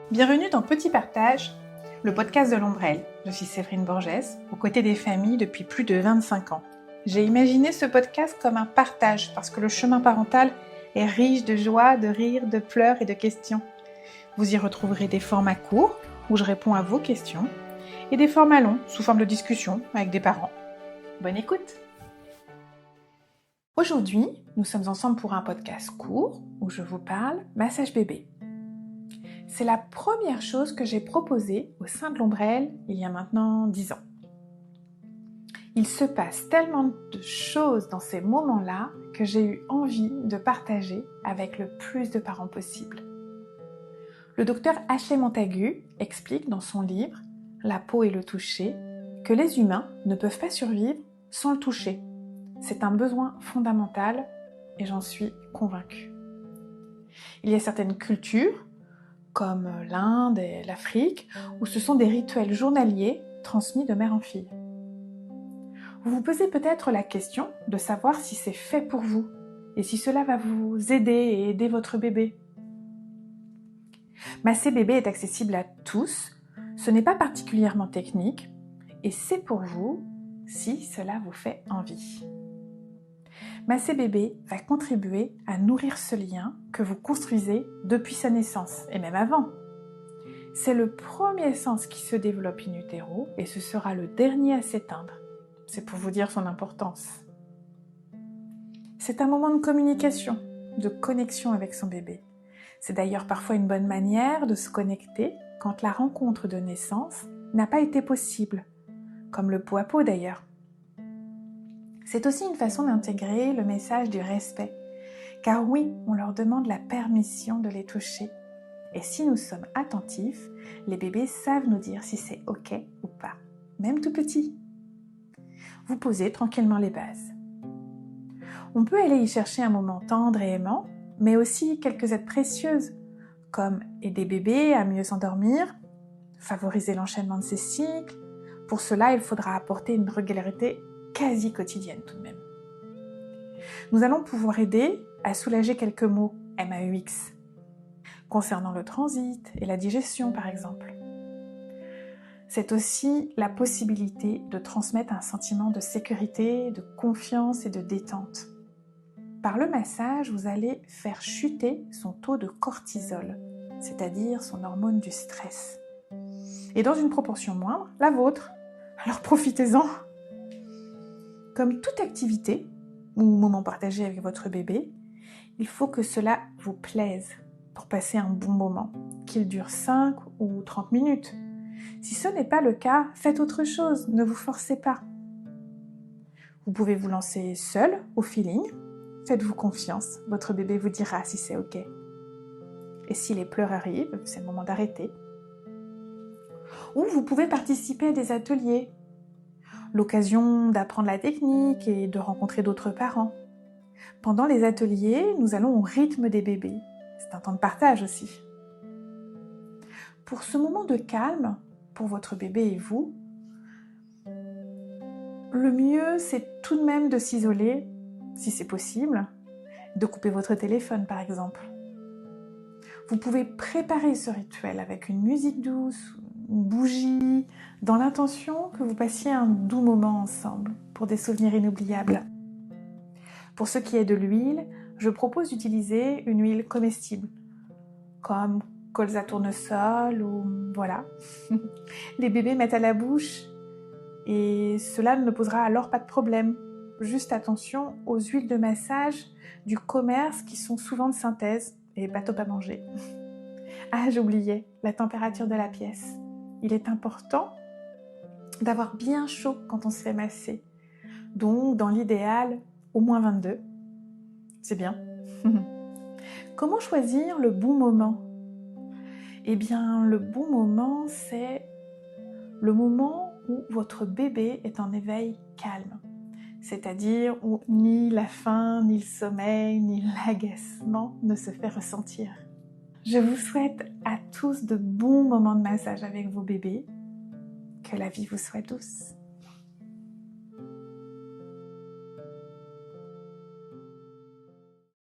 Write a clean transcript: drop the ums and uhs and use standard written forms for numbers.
Bienvenue dans Petit Partage, le podcast de l'Ombrelle. Je suis Séverine Borges, aux côtés des familles depuis plus de 25 ans. J'ai imaginé ce podcast comme un partage parce que le chemin parental est riche de joie, de rires, de pleurs et de questions. Vous y retrouverez des formats courts où je réponds à vos questions et des formats longs sous forme de discussion avec des parents. Bonne écoute! Aujourd'hui, nous sommes ensemble pour un podcast court où je vous parle massage bébé. C'est la première chose que j'ai proposée au sein de l'Ombrelle il y a maintenant 10 ans. Il se passe tellement de choses dans ces moments-là que j'ai eu envie de partager avec le plus de parents possible. Le docteur Ashley Montagu explique dans son livre « La peau et le toucher » que les humains ne peuvent pas survivre sans le toucher. C'est un besoin fondamental et j'en suis convaincue. Il y a certaines cultures, comme l'Inde et l'Afrique, où ce sont des rituels journaliers transmis de mère en fille. Vous vous posez peut-être la question de savoir si c'est fait pour vous et si cela va vous aider et aider votre bébé. Masser bébé est accessible à tous, ce n'est pas particulièrement technique et c'est pour vous si cela vous fait envie. Masser bébé va contribuer à nourrir ce lien que vous construisez depuis sa naissance et même avant. C'est le premier sens qui se développe in utero et ce sera le dernier à s'éteindre. C'est pour vous dire son importance. C'est un moment de communication, de connexion avec son bébé. C'est d'ailleurs parfois une bonne manière de se connecter quand la rencontre de naissance n'a pas été possible, comme le pot à pot d'ailleurs. C'est aussi une façon d'intégrer le message du respect, car oui, on leur demande la permission de les toucher. Et si nous sommes attentifs, les bébés savent nous dire si c'est OK ou pas, même tout petit. Vous posez tranquillement les bases. On peut aller y chercher un moment tendre et aimant, mais aussi quelques aides précieuses, comme aider bébé à mieux s'endormir, favoriser l'enchaînement de ses cycles. Pour cela, il faudra apporter une régularité quasi quotidienne tout de même. Nous allons pouvoir aider à soulager quelques maux MAUX, concernant le transit et la digestion par exemple. C'est aussi la possibilité de transmettre un sentiment de sécurité, de confiance et de détente. Par le massage, vous allez faire chuter son taux de cortisol, c'est-à-dire son hormone du stress. Et dans une proportion moindre, la vôtre. Alors profitez-en. Comme toute activité ou moment partagé avec votre bébé, il faut que cela vous plaise pour passer un bon moment, qu'il dure 5 ou 30 minutes. Si ce n'est pas le cas, faites autre chose, ne vous forcez pas. Vous pouvez vous lancer seul, au feeling. Faites-vous confiance, votre bébé vous dira si c'est OK. Et si les pleurs arrivent, c'est le moment d'arrêter. Ou vous pouvez participer à des ateliers, l'occasion d'apprendre la technique et de rencontrer d'autres parents. Pendant les ateliers, nous allons au rythme des bébés. C'est un temps de partage aussi. Pour ce moment de calme, pour votre bébé et vous, le mieux, c'est tout de même de s'isoler, si c'est possible, de couper votre téléphone par exemple. Vous pouvez préparer ce rituel avec une musique douce, une bougie, dans l'intention que vous passiez un doux moment ensemble pour des souvenirs inoubliables. Pour ce qui est de l'huile, je propose d'utiliser une huile comestible, comme colza tournesol ou voilà. Les bébés mettent à la bouche et cela ne posera alors pas de problème. Juste attention aux huiles de massage du commerce qui sont souvent de synthèse et pas top à manger. Ah, j'oubliais, la température de la pièce. Il est important d'avoir bien chaud quand on se fait masser. Donc, dans l'idéal, au moins 22. C'est bien. Comment choisir le bon moment ? Eh bien, le bon moment, c'est le moment où votre bébé est en éveil calme. C'est-à-dire où ni la faim, ni le sommeil, ni l'agacement ne se fait ressentir. Je vous souhaite à tous de bons moments de massage avec vos bébés. Que la vie vous soit douce.